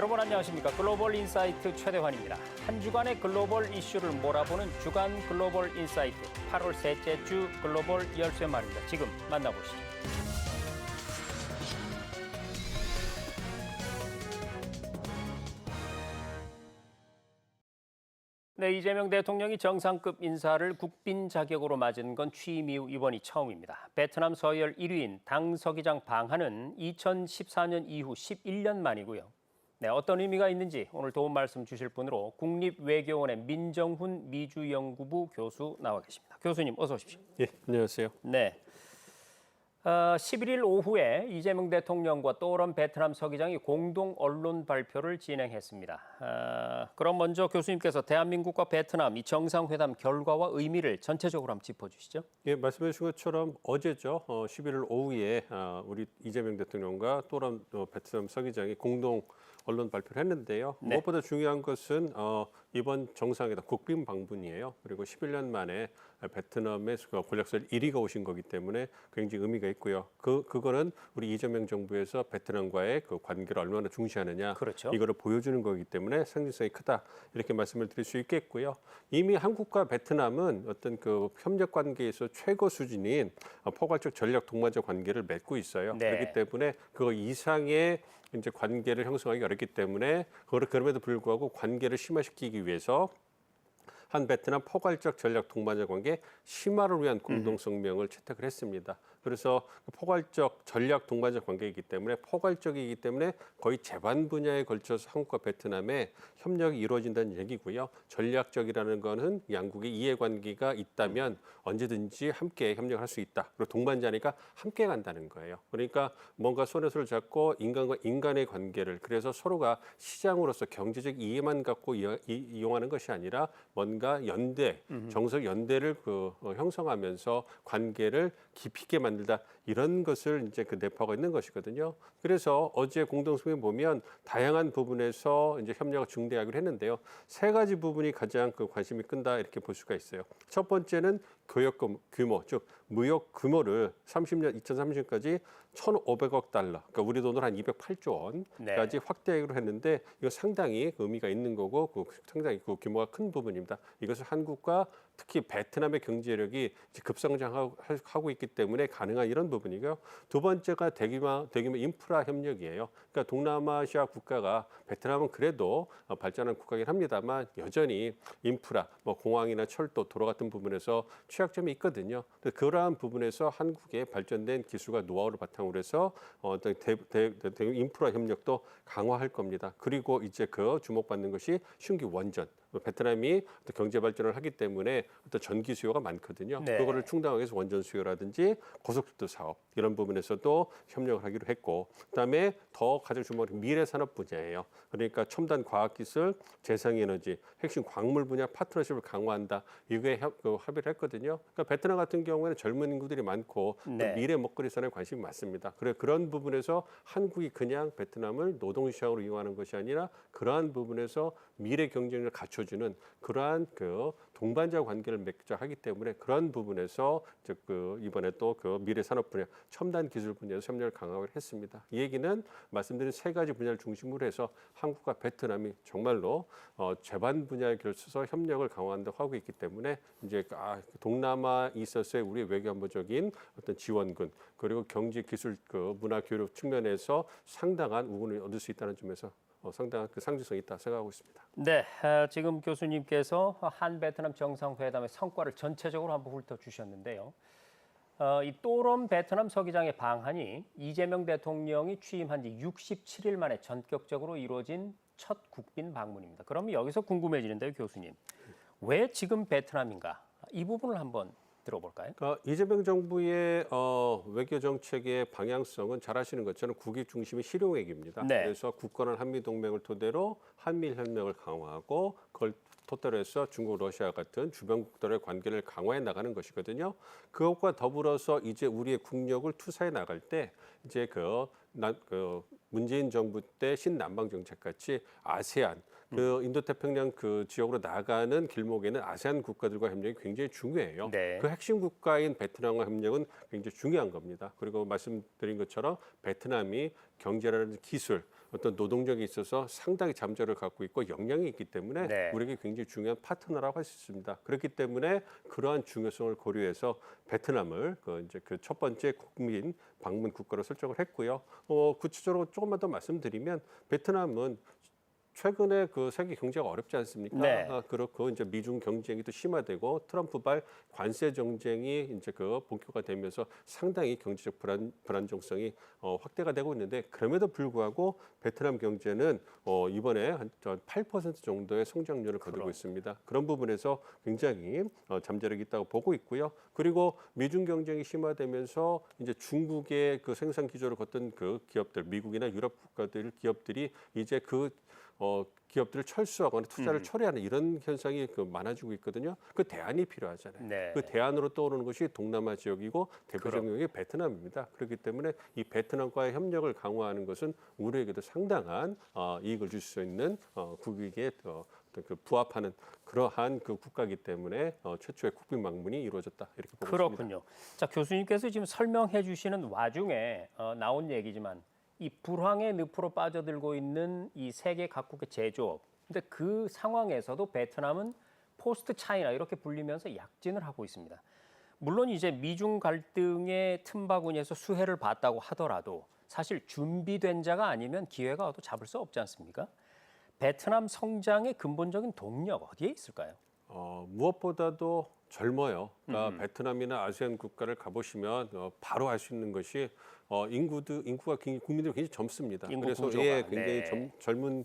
여러분 안녕하십니까? 글로벌 인사이트 최대환입니다. 한 주간의 글로벌 이슈를 몰아보는 주간 글로벌 인사이트 8월 셋째 주 글로벌 열쇠 말입니다. 지금 만나보시죠. 네, 이재명 대통령이 정상급 인사를 국빈 자격으로 맞은 건 취임 이후 이번이 처음입니다. 베트남 서열 1위인 당 서기장 방한은 2014년 이후 11년 만이고요. 네, 어떤 의미가 있는지 오늘 도움 말씀 주실 분으로 국립외교원의 민정훈 미주연구부 교수 나와 계십니다. 교수님 어서 오십시오. 예, 안녕하세요. 네. 11일 오후에 이재명 대통령과 또런 베트남 서기장이 공동 언론 발표를 진행했습니다. 그럼 먼저 교수님께서 대한민국과 베트남 이 정상회담 결과와 의미를 전체적으로 한번 짚어주시죠. 예, 말씀해 주신 것처럼 어제죠. 11일 오후에 우리 이재명 대통령과 또런 베트남 서기장이 공동 언론 발표를 했는데요. 네. 무엇보다 중요한 것은 이번 정상회담 국빈 방문이에요. 그리고 11년 만에 베트남의 권력설 1위가 오신 거기 때문에 굉장히 의미가 있고요. 그거는 우리 이재명 정부에서 베트남과의 그 관계를 얼마나 중시하느냐, 그렇죠. 이거를 보여주는 거기 때문에 상징성이 크다 이렇게 말씀을 드릴 수 있겠고요. 이미 한국과 베트남은 어떤 그 협력 관계에서 최고 수준인 포괄적 전략 동반자 관계를 맺고 있어요. 네. 그렇기 때문에 그 이상의 이제 관계를 형성하기 어렵기 때문에 그럼에도 불구하고 관계를 심화시키기 위해서 한 베트남 포괄적 전략 동반자 관계 심화를 위한 공동성명을 채택을 했습니다. 그래서 포괄적 전략 동반자 관계이기 때문에 포괄적이기 때문에 거의 제반 분야에 걸쳐서 한국과 베트남의 협력이 이루어진다는 얘기고요. 전략적이라는 거는 양국의 이해관계가 있다면 언제든지 함께 협력을 할 수 있다. 그리고 동반자니까 함께 간다는 거예요. 그러니까 뭔가 손에 손을 잡고 인간과 인간의 관계를 그래서 서로가 시장으로서 경제적 이해만 갖고 이용하는 것이 아니라 뭔가 연대, 정석 연대를 형성하면서 관계를 깊이 있게 만들다 이런 것을 이제 그 내포하고 있는 것이거든요. 그래서 어제 공동성명 보면 다양한 부분에서 이제 협력을 중대하기로 했는데요. 세 가지 부분이 가장 그 관심이 끈다 이렇게 볼 수가 있어요. 첫 번째는 교역 규모, 즉 무역 규모를 2030년까지 1,500억 달러, 그러니까 우리 돈으로 한 208조 원까지 확대하기로 했는데 이거 상당히 의미가 있는 거고 상당히 그 규모가 큰 부분입니다. 이것을 한국과 특히 베트남의 경제력이 급성장하고 있기 때문에 가능한 이런 부분이고요. 두 번째가 대규모 인프라 협력이에요. 그러니까 동남아시아 국가가 베트남은 그래도 발전한 국가이긴 합니다만 여전히 인프라, 뭐 공항이나 철도, 도로 같은 부분에서 취약점이 있거든요. 그러한 부분에서 한국의 발전된 기술과 노하우를 바탕으로 해서 어떤 인프라 협력도 강화할 겁니다. 그리고 이제 그 주목받는 것이 신규 원전. 베트남이 경제 발전을 하기 때문에 어떤 전기 수요가 많거든요. 네. 그거를 충당하기 위해서 원전 수요라든지 고속도로 사업 이런 부분에서도 협력을 하기로 했고, 그다음에 더 가장 주목하는 미래 산업 분야예요. 그러니까 첨단 과학기술, 재생에너지, 핵심 광물 분야 파트너십을 강화한다. 이게 합의를 했거든요. 그러니까 베트남 같은 경우에는 젊은 인구들이 많고 네. 미래 먹거리 산업에 관심이 많습니다. 그런 부분에서 한국이 그냥 베트남을 노동시장으로 이용하는 것이 아니라 그러한 부분에서 미래 경쟁력을 갖춰주는 그러한 그 동반자 관계를 맺자 하기 때문에 그런 부분에서 이번에 또 그 미래 산업 분야, 첨단 기술 분야에서 협력을 강화를 했습니다. 이 얘기는 말씀드린 세 가지 분야를 중심으로 해서 한국과 베트남이 정말로 제반 분야에 걸쳐서 협력을 강화한다고 하고 있기 때문에 이제 동남아에 있어서의 우리 외교안보적인 어떤 지원군 그리고 경제 기술 문화 교육 측면에서 상당한 우분을 얻을 수 있다는 점에서 상당한 그 상징성이 있다 생각하고 있습니다. 네, 지금 교수님께서 한 베트남 정상회담의 성과를 전체적으로 한번 훑어주셨는데요. 이 또런 베트남 서기장의 방한이 이재명 대통령이 취임한 지 67일 만에 전격적으로 이루어진 첫 국빈 방문입니다. 그럼 여기서 궁금해지는데요, 교수님. 왜 지금 베트남인가? 이 부분을 한번 들어볼까요? 이재명 정부의 외교 정책의 방향성은 잘 아시는 것처럼 국익 중심의 실용외교입니다. 네. 그래서 굳건한 한미 동맹을 토대로 한미일 협력을 강화하고 그걸 토대로 해서 중국, 러시아 같은 주변국들의 관계를 강화해 나가는 것이거든요. 그것과 더불어서 이제 우리의 국력을 투사해 나갈 때 이제 문재인 정부 때 신남방 정책 같이 아세안 인도태평양 그 지역으로 나가는 길목에는 아세안 국가들과 협력이 굉장히 중요해요. 네. 그 핵심 국가인 베트남과 협력은 굉장히 중요한 겁니다. 그리고 말씀드린 것처럼 베트남이 경제라든지 기술, 어떤 노동력에 있어서 상당히 잠재력을 갖고 있고 역량이 있기 때문에 네. 우리에게 굉장히 중요한 파트너라고 할 수 있습니다. 그렇기 때문에 그러한 중요성을 고려해서 베트남을 그 첫 번째 국민 방문 국가로 설정을 했고요. 구체적으로 조금만 더 말씀드리면 베트남은 최근에 그 세계 경제가 어렵지 않습니까? 네. 그렇고 이제 미중 경쟁이 또 심화되고 트럼프발 관세 정쟁이 이제 그 본격화 되면서 상당히 경제적 불안정성이 확대가 되고 있는데 그럼에도 불구하고 베트남 경제는 이번에 한 8% 정도의 성장률을 거두고 있습니다. 그런 부분에서 굉장히 잠재력이 있다고 보고 있고요. 그리고 미중 경쟁이 심화되면서 이제 중국의 그 생산 기조를 걷던 그 기업들, 미국이나 유럽 국가들 기업들이 이제 기업들을 철수하거나 투자를 철회하는 이런 현상이 많아지고 있거든요. 그 대안이 필요하잖아요. 네. 그 대안으로 떠오르는 것이 동남아 지역이고 대표적인 경우에 베트남입니다. 그렇기 때문에 이 베트남과의 협력을 강화하는 것은 우리에게도 상당한 이익을 줄 수 있는 국익에 어떤 그 부합하는 그러한 그 국가이기 때문에 최초의 국빈 방문이 이루어졌다 이렇게 보고 있습니다. 그렇군요. 자, 교수님께서 지금 설명해 주시는 와중에 나온 얘기지만 이 불황의 늪으로 빠져들고 있는 이 세계 각국의 제조업. 근데 그 상황에서도 베트남은 포스트 차이나 이렇게 불리면서 약진을 하고 있습니다. 물론 이제 미중 갈등의 틈바구니에서 수혜를 봤다고 하더라도 사실 준비된 자가 아니면 기회가 와도 잡을 수 없지 않습니까? 베트남 성장의 근본적인 동력 어디에 있을까요? 무엇보다도 젊어요. 그러니까 베트남이나 아세안 국가를 가보시면 바로 알 수 있는 것이 인구가 국민들이 굉장히 젊습니다. 인구 그래서 구조가. 굉장히 네. 젊은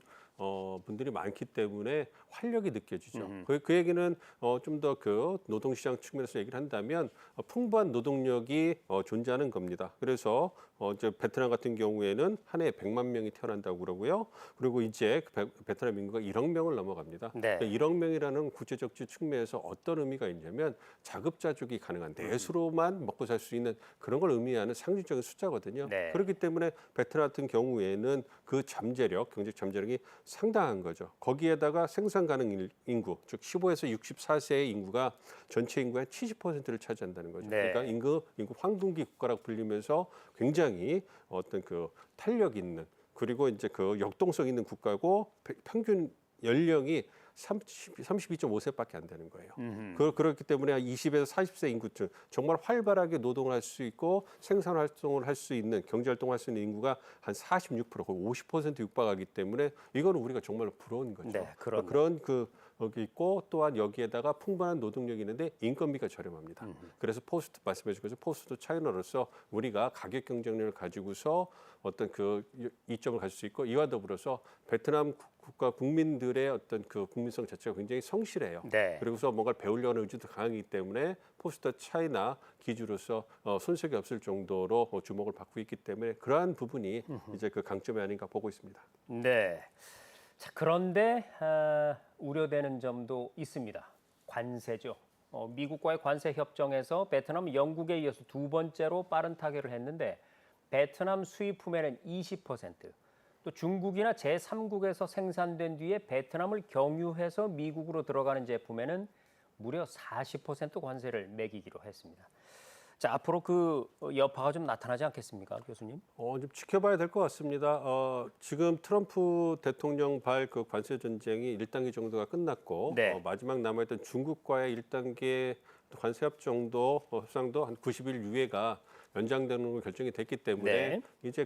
분들이 많기 때문에 활력이 느껴지죠. 그 얘기는 좀 더 그 노동시장 측면에서 얘기를 한다면 풍부한 노동력이 존재하는 겁니다. 그래서 이제 베트남 같은 경우에는 한 해에 100만 명이 태어난다고 그러고요. 그리고 이제 베트남 인구가 1억 명을 넘어갑니다. 네. 1억 명이라는 국제적지 측면에서 어떤 의미가 있냐면 자급자족이 가능한 내수로만 먹고 살 수 있는 그런 걸 의미하는 상징적인 숫자거든요. 네. 그렇기 때문에 베트남 같은 경우에는 그 잠재력, 경제적 잠재력이 상당한 거죠. 거기에다가 생산 가능 인구, 즉 15에서 64세의 인구가 전체 인구의 70%를 차지한다는 거죠. 네. 그러니까 인구 황금기 국가라고 불리면서 굉장히 어떤 그 탄력 있는 그리고 이제 그 역동성 있는 국가고 평균 연령이 32.5세밖에 안 되는 거예요. 그렇기 때문에 20에서 40세 인구층 정말 활발하게 노동을 할 수 있고 생산 활동을 할 수 있는 경제 활동을 할 수 있는 인구가 한 46% 거의 50% 육박하기 때문에 이거는 우리가 정말로 부러운 거죠. 네, 그렇네요. 그런 여기 있고 또한 여기에다가 풍부한 노동력이 있는데 인건비가 저렴합니다. 그래서 포스트 말씀해 주신 것처럼 포스트 차이나로서 우리가 가격 경쟁력을 가지고서 어떤 그 이점을 가질 수 있고 이와 더불어서 베트남 국가 국민들의 어떤 그 국민성 자체가 굉장히 성실해요. 네. 그리고서 뭔가를 배우려는 의지도 강하기 때문에 포스트 차이나 기주로서 손색이 없을 정도로 주목을 받고 있기 때문에 그러한 부분이 이제 그 강점이 아닌가 보고 있습니다. 네. 자, 그런데 우려되는 점도 있습니다. 관세죠. 미국과의 관세 협정에서 베트남은 영국에 이어서 두 번째로 빠른 타결을 했는데 베트남 수입품에는 20%, 또 중국이나 제3국에서 생산된 뒤에 베트남을 경유해서 미국으로 들어가는 제품에는 무려 40% 관세를 매기기로 했습니다. 자, 앞으로 그 여파가 좀 나타나지 않겠습니까, 교수님? 좀 지켜봐야 될 것 같습니다. 지금 트럼프 대통령 발 그 관세 전쟁이 1단계 정도가 끝났고 네. 마지막 남아있던 중국과의 1단계 관세 협정도 협상도 한 90일 유예가 연장되는 걸 결정이 됐기 때문에 네. 이제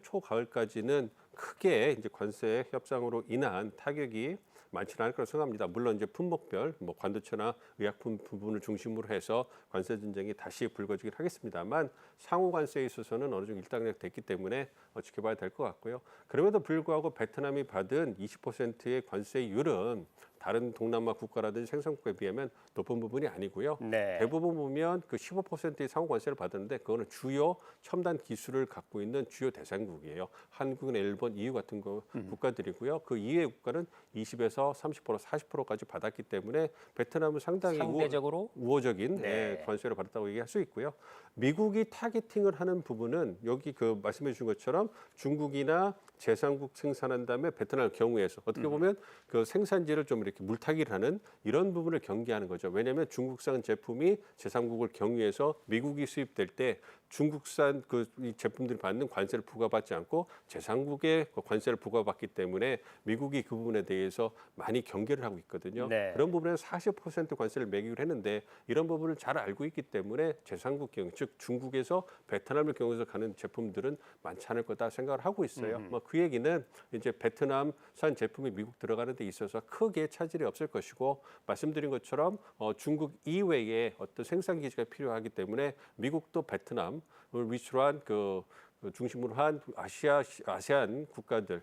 초가을까지는 크게 이제 관세 협상으로 인한 타격이 많지는 않을 거라고 생각합니다. 물론 이제 품목별, 관두처나 의약품 부분을 중심으로 해서 관세 전쟁이 다시 불거지긴 하겠습니다만 상호 관세에 있어서는 어느 정도 일단락 됐기 때문에 지켜봐야 될 것 같고요. 그럼에도 불구하고 베트남이 받은 20%의 관세율은 다른 동남아 국가라든지 생산국에 비하면 높은 부분이 아니고요. 네. 대부분 보면 그 15%의 상호 관세를 받았는데 그거는 주요 첨단 기술을 갖고 있는 주요 대상국이에요. 한국이나 일본, EU 같은 국가들이고요. 그 이외의 국가는 20에서 30%, 40%까지 받았기 때문에 베트남은 상당히 상대적으로 우호적인 네. 관세를 받았다고 얘기할 수 있고요. 미국이 타겟팅을 하는 부분은 여기 그 말씀해 주신 것처럼 중국이나 제3국 생산한 다음에 베트남 경우에서 어떻게 보면 그 생산지를 좀 이렇게 이렇게 물타기를 하는 이런 부분을 경계하는 거죠. 왜냐하면 중국산 제품이 제3국을 경유해서 미국이 수입될 때 중국산 이 제품들이 받는 관세를 부과받지 않고 제3국에 관세를 부과받기 때문에 미국이 그 부분에 대해서 많이 경계를 하고 있거든요. 네. 그런 부분에 40% 관세를 매기로 했는데 이런 부분을 잘 알고 있기 때문에 제3국 경유, 즉 중국에서 베트남을 경유해서 가는 제품들은 많지 않을 거다 생각을 하고 있어요. 그 얘기는 이제 베트남산 제품이 미국 들어가는 데 있어서 크게 차질이 없을 것이고 말씀드린 것처럼 중국 이외에 어떤 생산 기지가 필요하기 때문에 미국도 베트남을 위주로 한 중심으로 한 아세안 국가들의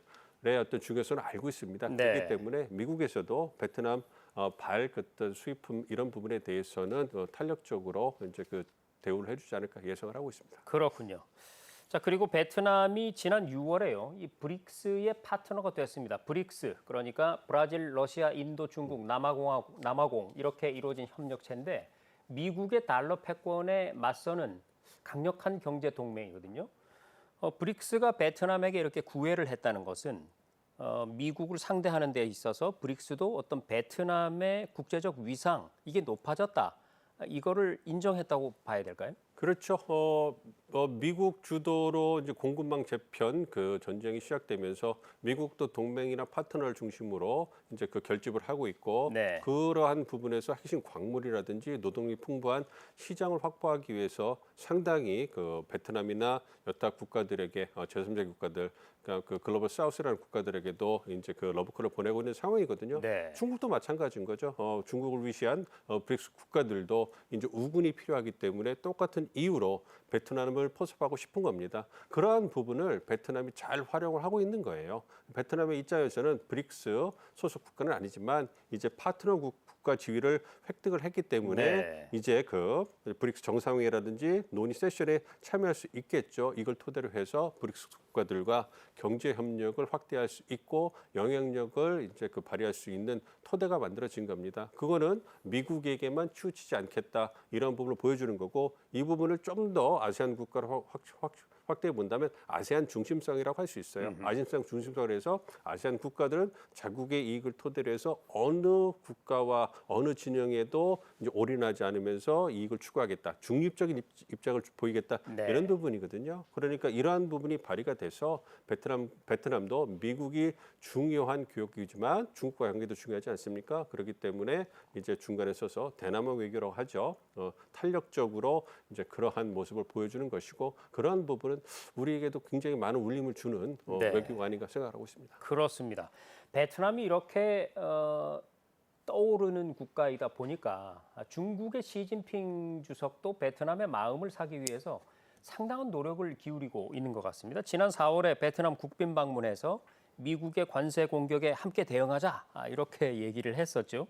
어떤 중요성을 알고 있습니다. 네. 그렇기 때문에 미국에서도 베트남 어떤 수입품 이런 부분에 대해서는 탄력적으로 이제 대우를 해주지 않을까 예상을 하고 있습니다. 그렇군요. 자, 그리고 베트남이 지난 6월에요. 이 브릭스의 파트너가 됐습니다. 브릭스, 그러니까 브라질, 러시아, 인도, 중국, 남아공 이렇게 이루어진 협력체인데 미국의 달러 패권에 맞서는 강력한 경제 동맹이거든요. 브릭스가 베트남에게 이렇게 구애를 했다는 것은 미국을 상대하는 데 있어서 브릭스도 어떤 베트남의 국제적 위상 이게 높아졌다. 이거를 인정했다고 봐야 될까요? 그렇죠. 미국 주도로 이제 공급망 재편 전쟁이 시작되면서 미국도 동맹이나 파트너를 중심으로 이제 결집을 하고 있고 네. 그러한 부분에서 핵심 광물이라든지 노동력이 풍부한 시장을 확보하기 위해서 상당히 베트남이나 여타 국가들에게 제3자 국가들 그러니까 글로벌 사우스라는 국가들에게도 이제 러브콜을 보내고 있는 상황이거든요. 네. 중국도 마찬가지인 거죠. 중국을 위시한 브릭스 국가들도 이제 우군이 필요하기 때문에 똑같은 이유로 베트남을 포섭하고 싶은 겁니다. 그러한 부분을 베트남이 잘 활용을 하고 있는 거예요. 베트남의 입장에서는 브릭스 소속 국가는 아니지만 이제 파트너 국가 지위를 획득을 했기 때문에 네. 이제 브릭스 정상회의라든지 논의 세션에 참여할 수 있겠죠. 이걸 토대로 해서 브릭스 국가들과 경제 협력을 확대할 수 있고 영향력을 이제 발휘할 수 있는 토대가 만들어진 겁니다. 그거는 미국에게만 치우치지 않겠다 이런 부분을 보여주는 거고 이 부분을 좀 더 아세안 국가로 확대해 본다면 아세안 중심성이라고 할 수 있어요. 아세안 중심성을 해서 아세안 국가들은 자국의 이익을 토대로 해서 어느 국가와 어느 진영에도 이제 올인하지 않으면서 이익을 추구하겠다. 중립적인 입장을 보이겠다. 네. 이런 부분이거든요. 그러니까 이러한 부분이 발휘가 돼서 베트남도 미국이 중요한 교역이지만 중국과 관계도 중요하지 않습니까? 그렇기 때문에 이제 중간에 서서 대남아 외교라고 하죠. 탄력적으로 이제 그러한 모습을 보여주는 것이고 그러한 부분은 우리에게도 굉장히 많은 울림을 주는 네. 외교가 아닌가 생각하고 있습니다. 그렇습니다. 베트남이 이렇게 떠오르는 국가이다 보니까 중국의 시진핑 주석도 베트남의 마음을 사기 위해서 상당한 노력을 기울이고 있는 것 같습니다. 지난 4월에 베트남 국빈 방문해서 미국의 관세 공격에 함께 대응하자 이렇게 얘기를 했었죠.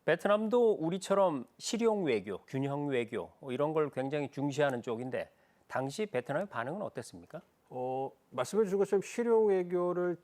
베트남도 우리처럼 실용 외교, 균형 외교 이런 걸 굉장히 중시하는 쪽인데 당시 베트남의 반응은 어땠습니까? 말씀해 주신 것처럼 실용 외교를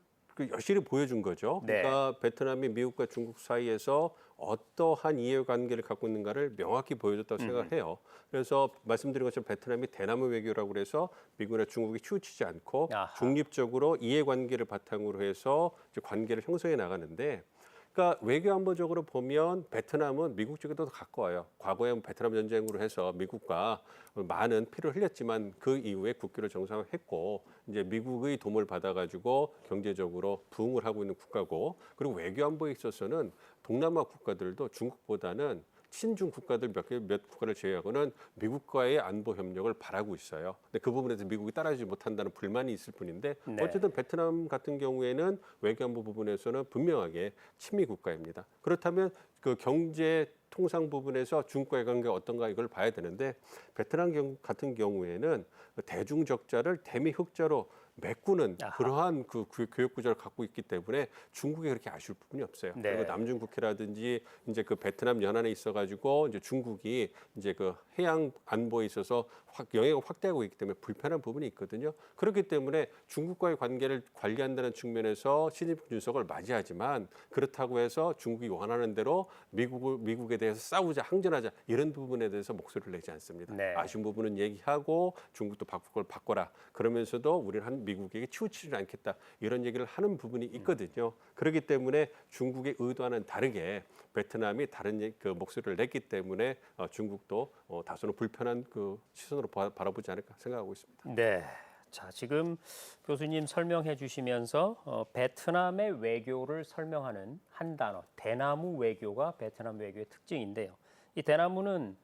여실히 보여준 거죠. 네. 그러니까 베트남이 미국과 중국 사이에서 어떠한 이해관계를 갖고 있는가를 명확히 보여줬다고 생각을 해요. 그래서 말씀드린 것처럼 베트남이 대남아 외교라고 해서 미국이나 중국이 치우치지 않고 아하. 중립적으로 이해관계를 바탕으로 해서 이제 관계를 형성해 나가는데 그러니까 외교안보적으로 보면 베트남은 미국 쪽에 더 가까워요. 과거에 베트남 전쟁으로 해서 미국과 많은 피를 흘렸지만 그 이후에 국교를 정상화했고 이제 미국의 도움을 받아가지고 경제적으로 부흥을 하고 있는 국가고 그리고 외교안보에 있어서는 동남아 국가들도 중국보다는 친중 국가들 몇 국가를 제외하고는 미국과의 안보 협력을 바라고 있어요. 근데 그 부분에서 미국이 따라주지 못한다는 불만이 있을 뿐인데 네. 어쨌든 베트남 같은 경우에는 외교안보 부분에서는 분명하게 친미 국가입니다. 그렇다면 경제 통상 부분에서 중국과의 관계가 어떤가 이걸 봐야 되는데 베트남 같은 경우에는 대중 적자를 대미 흑자로 메꾸는 아하. 그러한 교육 구조를 갖고 있기 때문에 중국에 그렇게 아쉬울 부분이 없어요. 네. 그리고 남중국해라든지 이제 베트남 연안에 있어가지고 이제 중국이 이제 해양 안보에 있어서 영향을 확대하고 있기 때문에 불편한 부분이 있거든요. 그렇기 때문에 중국과의 관계를 관리한다는 측면에서 시진핑 주석을 맞이하지만 그렇다고 해서 중국이 원하는 대로 미국에 대해서 싸우자, 항전하자 이런 부분에 대해서 목소리를 내지 않습니다. 네. 아쉬운 부분은 얘기하고 중국도 바꿔라. 그러면서도 우리는 미국에게 치우치지 않겠다. 이런 얘기를 하는 부분이 있거든요. 그렇기 때문에 중국의 의도와는 다르게 베트남이 다른 그 목소리를 냈기 때문에 중국도 다소는 불편한 그 시선으로 바라보지 않을까 생각하고 있습니다. 네. 자, 지금 교수님 설명해 주시면서 베트남의 외교를 설명하는 한 단어, 대나무 외교가 베트남 외교의 특징인데요. 이 대나무는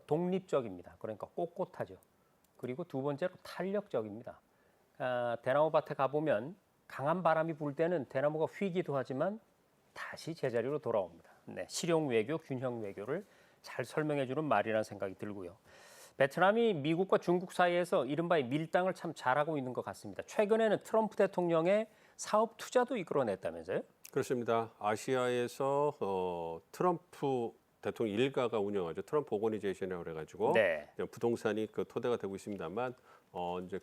독립적입니다. 그러니까 꼿꼿하죠. 그리고 두 번째로 탄력적입니다. 대나무 밭에 가보면 강한 바람이 불 때는 대나무가 휘기도 하지만 다시 제자리로 돌아옵니다. 네, 실용 외교, 균형 외교를 잘 설명해 주는 말이라는 생각이 들고요. 베트남이 미국과 중국 사이에서 이른바의 밀당을 참 잘하고 있는 것 같습니다. 최근에는 트럼프 대통령의 사업 투자도 이끌어냈다면서요? 그렇습니다. 아시아에서 트럼프 대통령 일가가 운영하죠. 트럼프 오거니제이션이라고 그래가지고 네. 부동산이 그 토대가 되고 있습니다만 이제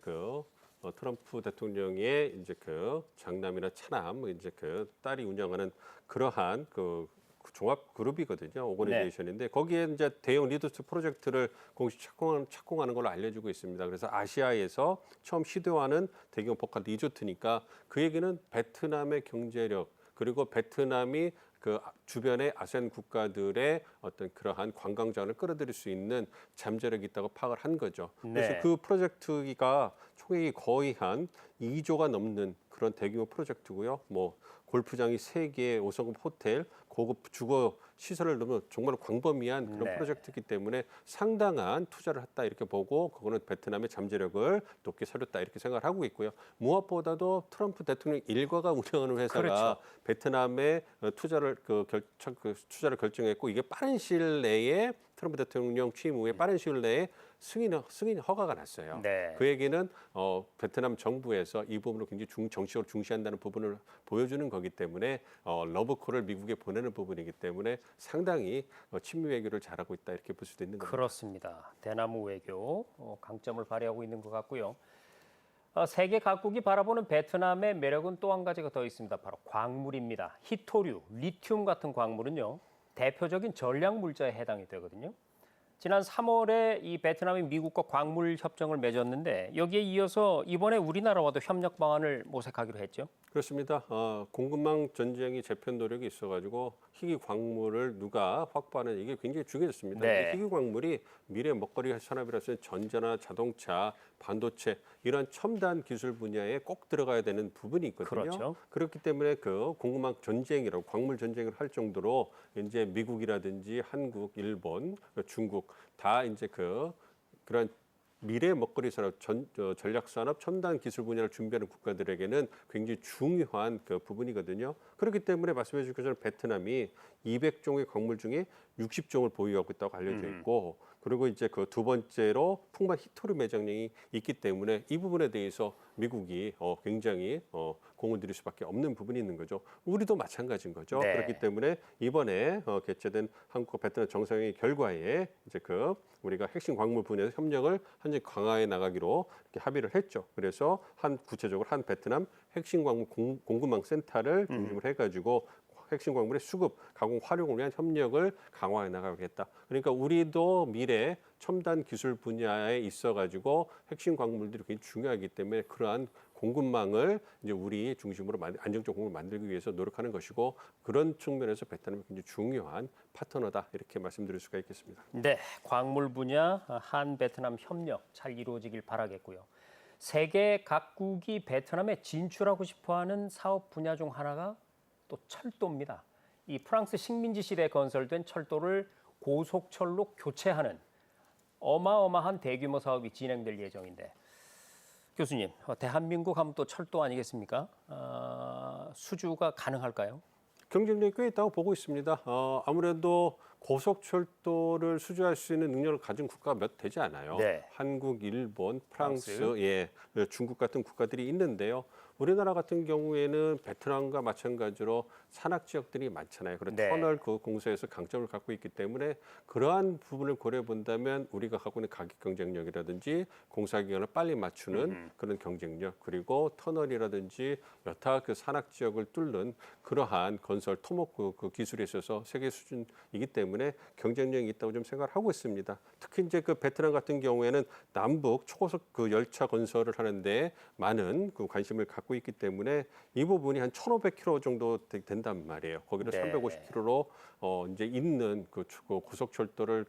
트럼프 대통령의 이제 그 장남이나 차남 이제 그 딸이 운영하는 그러한 그 종합 그룹이거든요. 오거니제이션인데 거기에 이제 대형 리더스 프로젝트를 공식 착공하는 걸로 알려지고 있습니다. 그래서 아시아에서 처음 시도하는 대규모 복합 리조트니까 그 얘기는 베트남의 경제력 그리고 베트남이 그 주변의 아세안 국가들의 어떤 그러한 관광 자원을 끌어들일 수 있는 잠재력이 있다고 파악을 한 거죠. 그래서 네. 그 프로젝트가 총액이 거의 한 2조가 넘는 그런 대규모 프로젝트고요. 뭐 골프장이 3개, 5성급 호텔, 고급 주거 시설을 넣으면 정말 광범위한 그런 네. 프로젝트이기 때문에 상당한 투자를 했다 이렇게 보고 그거는 베트남의 잠재력을 높게 살렸다 이렇게 생각을 하고 있고요. 무엇보다도 트럼프 대통령 일가가 운영하는 회사가 그렇죠. 베트남에 투자를 투자를 결정했고 이게 빠른 시일 내에 트럼프 대통령 취임 후에 빠른 시일 내에 승인 허가가 났어요. 네. 그 얘기는 베트남 정부에서 이 부분을 굉장히 정치적으로 중시한다는 부분을 보여주는 거기 때문에 러브콜을 미국에 보내는 부분이기 때문에 상당히 친미 외교를 잘하고 있다 이렇게 볼 수도 있는 겁니다. 그렇습니다. 대나무 외교 강점을 발휘하고 있는 것 같고요. 세계 각국이 바라보는 베트남의 매력은 또 한 가지가 더 있습니다. 바로 광물입니다. 히토류, 리튬 같은 광물은요. 대표적인 전략 물자에 해당이 되거든요. 지난 3월에 이 베트남이 미국과 광물 협정을 맺었는데 여기에 이어서 이번에 우리나라와도 협력 방안을 모색하기로 했죠. 그렇습니다. 공급망 전쟁이 재편 노력이 있어가지고 희귀 광물을 누가 확보하는 이게 굉장히 중요해졌습니다. 네. 이 희귀 광물이 미래 먹거리 산업이라서 전자나 자동차, 반도체 이런 첨단 기술 분야에 꼭 들어가야 되는 부분이 있거든요. 그렇죠. 그렇기 때문에 그 공급망 전쟁이라고 광물 전쟁을 할 정도로 이제 미국이라든지 한국, 일본, 중국 다 이제 그런 미래 먹거리 산업, 전략 산업, 첨단 기술 분야를 준비하는 국가들에게는 굉장히 중요한 그 부분이거든요. 그렇기 때문에 말씀해 주신 것처럼 베트남이 200종의 광물 중에 60종을 보유하고 있다고 알려져 있고 그리고 이제 그 두 번째로 풍만 히토류 매장량이 있기 때문에 이 부분에 대해서 미국이 굉장히 공을 들일 수밖에 없는 부분이 있는 거죠. 우리도 마찬가지인 거죠. 네. 그렇기 때문에 이번에 개최된 한국과 베트남 정상회의 결과에 이제 우리가 핵심 광물 분야에서 협력을 현재 강화해 나가기로 이렇게 합의를 했죠. 그래서 구체적으로 한 베트남 핵심 광물 공급망 센터를 중심으로 해가지고 핵심 광물의 수급, 가공, 활용을 위한 협력을 강화해 나가겠다. 그러니까 우리도 미래 첨단 기술 분야에 있어가지고 핵심 광물들이 굉장히 중요하기 때문에 그러한 공급망을 이제 우리 중심으로 안정적 공급을 만들기 위해서 노력하는 것이고 그런 측면에서 베트남이 굉장히 중요한 파트너다 이렇게 말씀드릴 수가 있겠습니다. 네, 광물 분야 한 베트남 협력 잘 이루어지길 바라겠고요. 세계 각국이 베트남에 진출하고 싶어하는 사업 분야 중 하나가 또 철도입니다. 이 프랑스 식민지 시대에 건설된 철도를 고속철로 교체하는 어마어마한 대규모 사업이 진행될 예정인데 교수님, 대한민국 하면 또 철도 아니겠습니까? 수주가 가능할까요? 경쟁력이 꽤 있다고 보고 있습니다. 아무래도 고속철도를 수주할 수 있는 능력을 가진 국가가 몇 되지 않아요. 네. 한국, 일본, 프랑스, 프랑스. 예, 중국 같은 국가들이 있는데요. 우리나라 같은 경우에는 베트남과 마찬가지로 산악 지역들이 많잖아요. 그리고 네. 터널 그 공사에서 강점을 갖고 있기 때문에 그러한 부분을 고려해 본다면 우리가 갖고 있는 가격 경쟁력이라든지 공사 기간을 빨리 맞추는 그런 경쟁력, 그리고 터널이라든지 여타 그 산악 지역을 뚫는 그러한 건설 토목 그 기술에 있어서 세계 수준이기 때문에 경쟁력이 있다고 좀 생각을 하고 있습니다. 특히 이제 그 베트남 같은 경우에는 남북 초고속 그 열차 건설을 하는데 많은 그 관심을 갖고 있기 때문에 이 부분이 한 1,500km 정도 된단 말이에요. 거기를 네. 350km로 이제 있는 그 고속철도를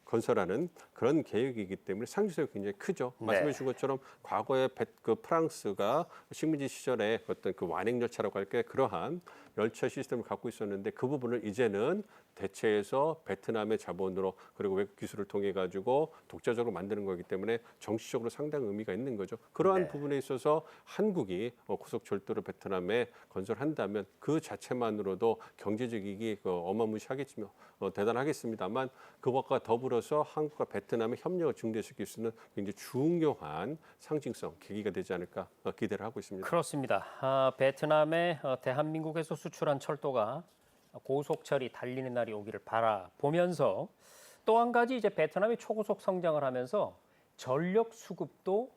건설하는 그런 계획이기 때문에 상징성이 굉장히 크죠. 네. 말씀해 주신 것처럼 과거에 그 프랑스가 식민지 시절에 어떤 그 완행 열차라고 할게 그러한 열차 시스템을 갖고 있었는데 그 부분을 이제는 대체해서 베트남의 자본으로 그리고 외국 기술을 통해 가지고 독자적으로 만드는 거기 때문에 정치적으로 상당히 의미가 있는 거죠. 그러한 네. 부분에 있어서 한국이 고속철도를 베트남에 건설한다면 그 자체만으로도 경제적 이익이 어마무시하겠지만 대단하겠습니다만 그것과 더불어서 한국과 베트남의 협력을 증대시킬 수 있는 굉장히 중요한 상징성 계기가 되지 않을까 기대를 하고 있습니다. 그렇습니다. 베트남에 대한민국에서 수출한 철도가 고속철이 달리는 날이 오기를 바라보면서 또 한 가지 이제 베트남이 초고속 성장을 하면서 전력 수급도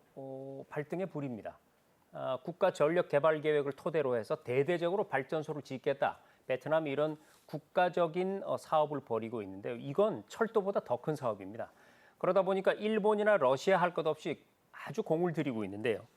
발등에 불입니다. 국가 전력 개발 계획을 토대로 해서 대대적으로 발전소를 짓겠다. 베트남이 이런 국가적인 사업을 벌이고 있는데요. 이건 철도보다 더 큰 사업입니다. 그러다 보니까 일본이나 러시아 할 것 없이 아주 공을 들이고 있는데요.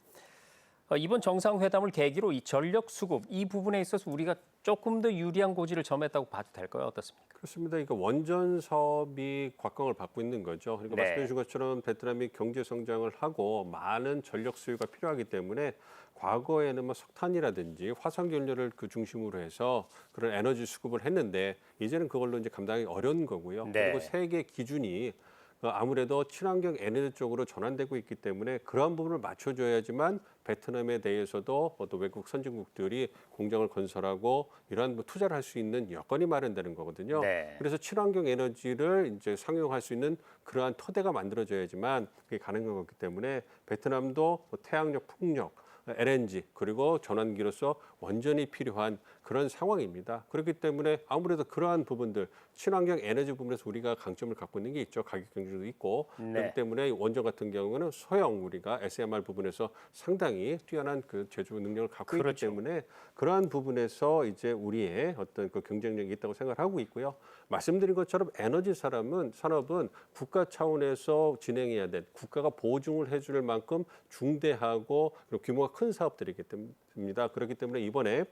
이번 정상회담을 계기로 이 전력 수급 이 부분에 있어서 우리가 조금 더 유리한 고지를 점했다고 봐도 될까요? 어떻습니까? 그렇습니다. 그러니까 원전 사업이 곽광을 받고 있는 거죠. 그러니까 네. 말씀해 주신 것처럼 베트남이 경제 성장을 하고 많은 전력 수요가 필요하기 때문에 과거에는 뭐 석탄이라든지 화석 연료를 그 중심으로 해서 그런 에너지 수급을 했는데 이제는 그걸로 이제 감당하기 어려운 거고요. 네. 그리고 세계 기준이 아무래도 친환경 에너지 쪽으로 전환되고 있기 때문에 그러한 부분을 맞춰줘야지만 베트남에 대해서도 또 외국 선진국들이 공장을 건설하고 이러한 투자를 할 수 있는 여건이 마련되는 거거든요. 네. 그래서 친환경 에너지를 이제 상용할 수 있는 그러한 토대가 만들어져야지만 그게 가능한 거기 때문에 베트남도 태양력, 풍력, LNG 그리고 전환기로서 원전이 필요한 그런 상황입니다. 그렇기 때문에 아무래도 그러한 부분들 친환경 에너지 부분에서 우리가 강점을 갖고 있는 게 있죠. 가격 경쟁도 있고 네. 그렇기 때문에 원전 같은 경우는 소형 우리가 SMR 부분에서 상당히 뛰어난 그 제조 능력을 갖고 그렇죠. 있기 때문에 그러한 부분에서 이제 우리의 어떤 그 경쟁력이 있다고 생각하고 있고요. 말씀드린 것처럼 에너지 산업은 국가 차원에서 진행해야 될 국가가 보증을 해줄 만큼 중대하고 그리고 규모가 큰 사업들이기 때문입니다. 그렇기 때문에 이번에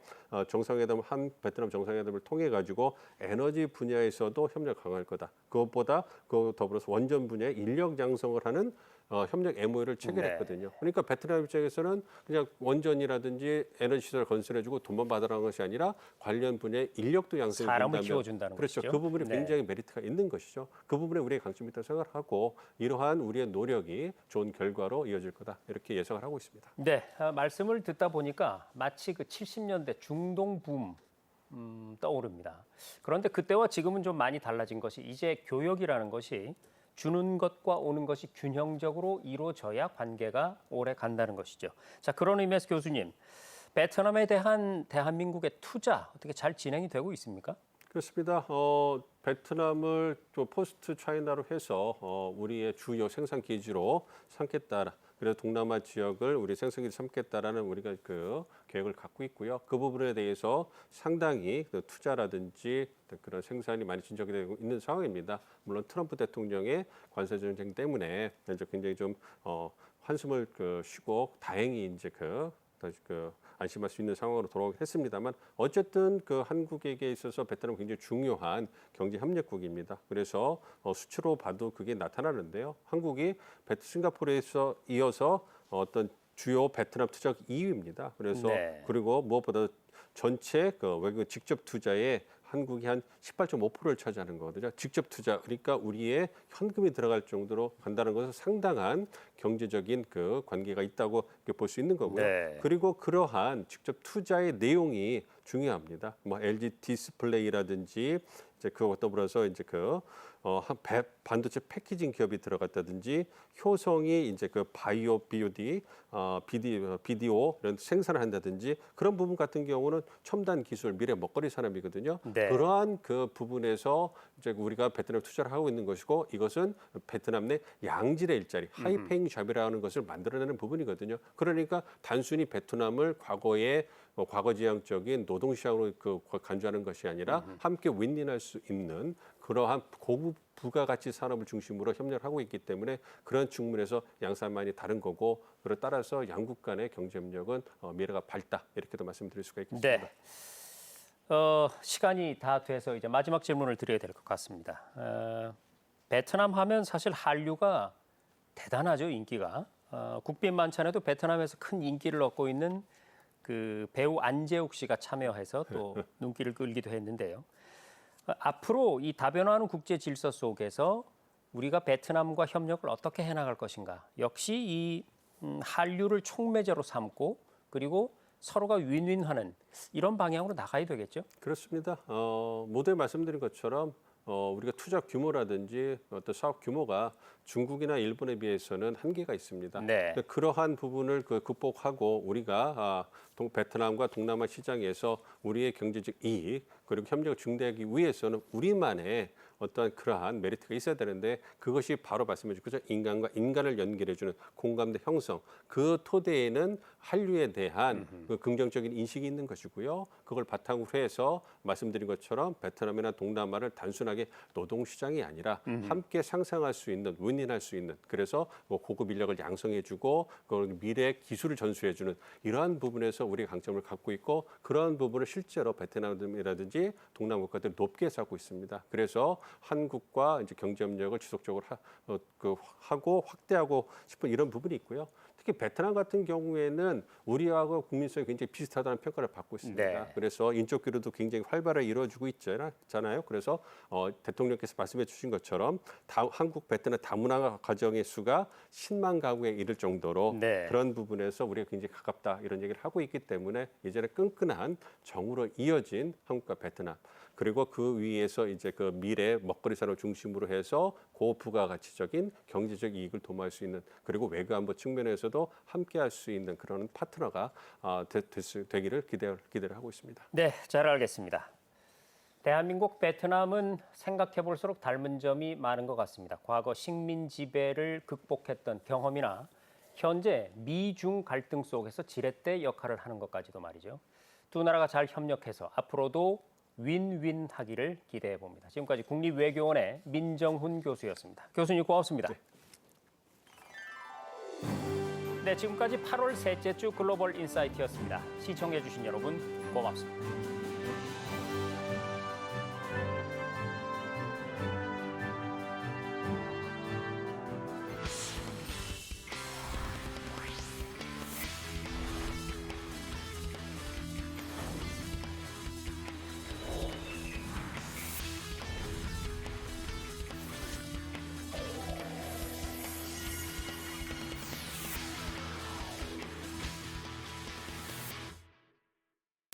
베트남 정상회담을 통해 가지고 에너지 분야에서도 협력 강화할 거다. 그것보다 그 더불어서 원전 분야에 인력 양성을 하는 협력 MOU를 체결했거든요. 그러니까 베트남 입장에서는 그냥 원전이라든지 에너지 시설 건설해주고 돈만 받으라는 것이 아니라 관련 분야에 인력도 양성해준다면 사람을 키워준다는 그렇죠. 것이죠. 그 부분이 네. 굉장히 메리트가 있는 것이죠. 그 부분에 우리의 강점이 있다고 생각하고 이러한 우리의 노력이 좋은 결과로 이어질 거다. 이렇게 예상을 하고 있습니다. 네, 말씀을 듣다 보니까 마치 그 70년대 중동 붐 떠오릅니다. 그런데 그때와 지금은 좀 많이 달라진 것이 이제 교역이라는 것이 주는 것과 오는 것이 균형적으로 이루어져야 관계가 오래 간다는 것이죠. 자, 그런 의미에서 교수님, 베트남에 대한 대한민국의 투자 어떻게 잘 진행이 되고 있습니까? 그렇습니다. 베트남을 또 포스트 차이나로 해서 우리의 주요 생산 기지로 삼겠다. 그래서 동남아 지역을 우리 생산 기지 삼겠다라는 우리가 그 계획을 갖고 있고요. 그 부분에 대해서 상당히 그 투자라든지 그런 생산이 많이 진척이 되고 있는 상황입니다. 물론 트럼프 대통령의 관세 전쟁 때문에 이제 굉장히 좀 한숨을 쉬고 다행히 이제 다시 안심할 수 있는 상황으로 돌아오긴 했습니다만 어쨌든 그 한국에게 있어서 베트남은 굉장히 중요한 경제 협력국입니다. 그래서 수치로 봐도 그게 나타나는데요. 한국이 싱가포르에서 이어서 어떤 주요 베트남 투자국 2위입니다. 그래서 네. 그리고 무엇보다 전체 그 외국 직접 투자에 한국이 한 18.5%를 차지하는 거거든요. 직접 투자, 그러니까 우리의 현금이 들어갈 정도로 간다는 것은 상당한 경제적인 그 관계가 있다고 볼 수 있는 거고요. 네. 그리고 그러한 직접 투자의 내용이 중요합니다. 뭐 LG 디스플레이라든지 이제 그와 더불어서 이제 반도체 패키징 기업이 들어갔다든지 효성이 이제 바이오 BOD, BDO 이런 생산을 한다든지 그런 부분 같은 경우는 첨단 기술 미래 먹거리 산업이거든요. 네. 그러한 그 부분에서 이제 우리가 베트남에 투자를 하고 있는 것이고 이것은 베트남 내 양질의 일자리, 하이페잉 잡이라는 것을 만들어내는 부분이거든요. 그러니까 단순히 베트남을 과거에 과거지향적인 노동시장으로 간주하는 것이 아니라 함께 윈윈할 수 있는 그러한 고급 부가가치 산업을 중심으로 협력을 하고 있기 때문에 그런 측면에서 양산만이 다른 거고 그에 따라서 양국 간의 경쟁력은 미래가 밝다 이렇게도 말씀드릴 수가 있겠습니다. 네. 시간이 다 돼서 이제 마지막 질문을 드려야 될 것 같습니다. 베트남 하면 사실 한류가 대단하죠, 인기가. 국빈 만찬에도 베트남에서 큰 인기를 얻고 있는 그 배우 안재욱 씨가 참여해서 또 눈길을 끌기도 했는데요. 앞으로 이 다변화하는 국제 질서 속에서 우리가 베트남과 협력을 어떻게 해나갈 것인가. 역시 이 한류를 촉매제로 삼고 그리고 서로가 윈윈하는 이런 방향으로 나가야 되겠죠. 그렇습니다. 모두에 말씀드린 것처럼 우리가 투자 규모라든지 어떤 사업 규모가 중국이나 일본에 비해서는 한계가 있습니다. 네. 그러한 부분을 극복하고 우리가 베트남과 동남아 시장에서 우리의 경제적 이익 그리고 협력을 증대하기 위해서는 우리만의 어떠한 그러한 메리트가 있어야 되는데 그것이 바로 말씀해 주셨죠. 인간과 인간을 연결해주는 공감대 형성. 그 토대에는 한류에 대한 그 긍정적인 인식이 있는 것이고요. 그걸 바탕으로 해서 말씀드린 것처럼 베트남이나 동남아를 단순하게 노동시장이 아니라 함께 상생할 수 있는, 윈윈할 수 있는 그래서 고급 인력을 양성해주고 미래 기술을 전수해주는 이러한 부분에서 우리가 강점을 갖고 있고 그러한 부분을 실제로 베트남이라든지 동남 국가들이 높게 하고 있습니다. 그래서 한국과 이제 경제협력을 지속적으로 하고 확대하고 싶은 이런 부분이 있고요. 특히 베트남 같은 경우에는 우리하고 국민성이 굉장히 비슷하다는 평가를 받고 있습니다. 네. 그래서 인적 교류도 굉장히 활발하게 이루어지고 있잖아요. 그래서 대통령께서 말씀해 주신 것처럼 한국 베트남 다문화 가정의 수가 10만 가구에 이를 정도로 네. 그런 부분에서 우리가 굉장히 가깝다 이런 얘기를 하고 있기 때문에 이제는 끈끈한 정으로 이어진 한국과 베트남 그리고 그 위에서 이제 그 미래 먹거리 산업 중심으로 해서 고부가가치적인 경제적 이익을 도모할 수 있는 그리고 외교안보 측면에서도 함께할 수 있는 그런 파트너가 되기를 기대를 하고 있습니다. 네, 잘 알겠습니다. 대한민국 베트남은 생각해 볼수록 닮은 점이 많은 것 같습니다. 과거 식민 지배를 극복했던 경험이나 현재 미중 갈등 속에서 지렛대 역할을 하는 것까지도 말이죠. 두 나라가 잘 협력해서 앞으로도 윈윈하기를 기대해 봅니다. 지금까지 국립외교원의 민정훈 교수였습니다. 교수님 고맙습니다. 네, 지금까지 8월 셋째 주 글로벌 인사이트였습니다. 시청해 주신 여러분 고맙습니다.